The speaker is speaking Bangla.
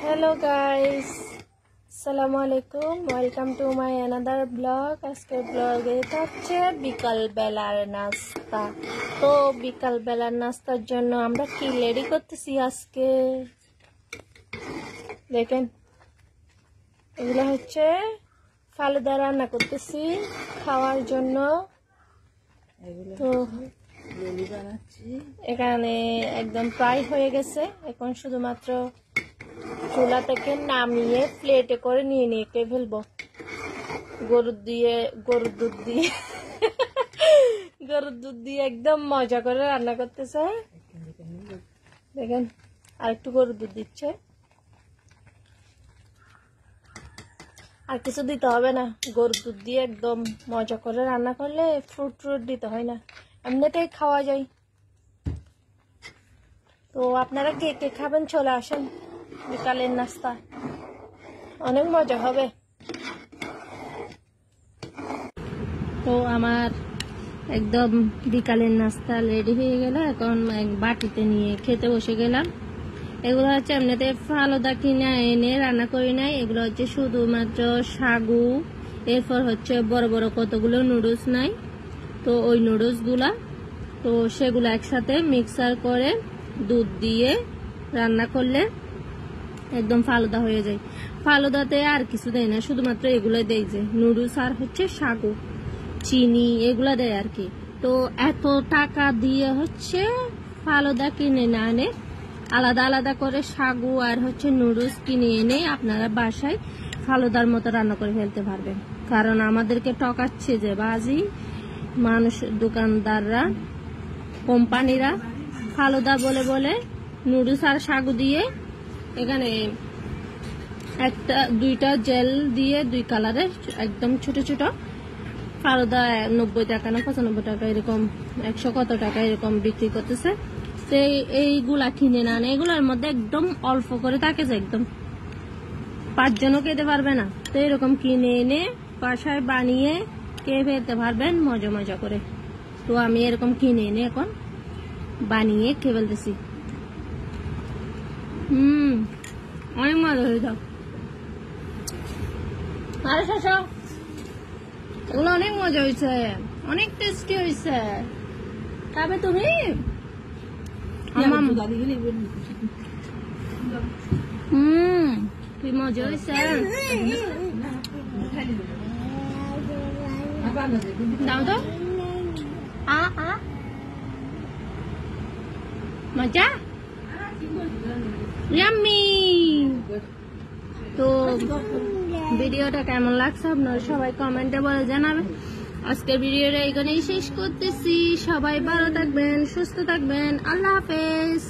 Hello guys, আসসালামু আলাইকুম, welcome to my another blog. আজকের ব্লগে হচ্ছে বিকাল বেলার নাস্তা। তো বিকাল বেলার নাস্তার জন্য আমরা কি রেডি করতেছি আজকে দেখেন। এগুলো হচ্ছে ফালুদা রান্না করতেছি খাওয়ার জন্য। তো এখানে একদম প্রায় হয়ে গেছে, এখন শুধুমাত্র চুলা থেকে নামিয়ে প্লেটে করে নিয়ে কে ফেলবো। গরুর দুধ দিয়ে একদম মজা করে রান্না করতেছে। দেখেন আর একটু গরুর দুধ দিচ্ছে, আর কিছু দিতে হবে না। গরুর দুধ দিয়ে একদম মজা করে রান্না করলে ফ্রুট দিতে হয় না, এমনিতেই খাওয়া যায়। তো আপনারা কে কে খাবেন চলে আসেন, বিকালের নাস্তা অনেক মজা হবে। তো আমার একদম বিকালের নাস্তা রেডি হয়ে গেল, এখন বাটিতে নিয়ে খেতে বসে গেলাম। এগুলো হচ্ছে এমনিতে ফালুদা কিনে এনে রান্না করি নাই, এগুলো হচ্ছে শুধুমাত্র সাগু, এরপর হচ্ছে বড় বড় কতগুলো নুডলস নাই, তো ওই নুডলসগুলা, তো সেগুলো একসাথে মিক্সার করে দুধ দিয়ে রান্না করলে একদম ফালুদা হয়ে যায়। ফালুদাতে আর কিছু দেয় না, শুধুমাত্র এগুলো দেয়, যে নুডলস আর হচ্ছে সাগু, চিনি এগুলা দেয় আর কি। তো এত টাকা দিয়ে হচ্ছে ফালুদা কিনে না এনে আলাদা আলাদা করে সাগু আর হচ্ছে নুডলস কিনে এনে আপনারা বাসায় ফালুদার মতো রান্না করে ফেলতে পারবেন। কারণ আমাদেরকে ঠকাচ্ছে যে বাজি মানুষ, দোকানদাররা, কোম্পানিরা ফালুদা বলে বলে নুডলস আর সাগু দিয়ে এখানে দুইটা জেল দিয়ে দুই কালারের একদম ছোট ছোট ফালুদা 90 টাকা না 95 টাকা এরকম 100 কত টাকা এরকম বিক্রি করতেছে। তো এইগুলা কিনে না, এগুলোর মধ্যে একদম অল্প করে থাকে, যে একদম 5 জনও খেতে পারবে না। তো এরকম কিনে এনে বাসায় বানিয়ে খেয়ে ফেলতে পারবেন মজা মজা করে। তো আমি এরকম কিনে এনে এখন বানিয়ে খেয়ে ফেলতেছি। অনেক মজা হয়ে যাও। আরে শাসা, এগুলো অনেক মজা হয়েছে, অনেক টেস্টি হয়েছে। খাবে তুমি? কি মজা হয়েছে, দাও তো। মজা, ইয়াম্মি। তো ভিডিওটা কেমন লাগছে আপনারা সবাই কমেন্টে বলে জানাবেন। আজকের ভিডিওটা এখানেই শেষ করতেছি। সবাই ভালো থাকবেন, সুস্থ থাকবেন, আল্লাহ হাফেজ।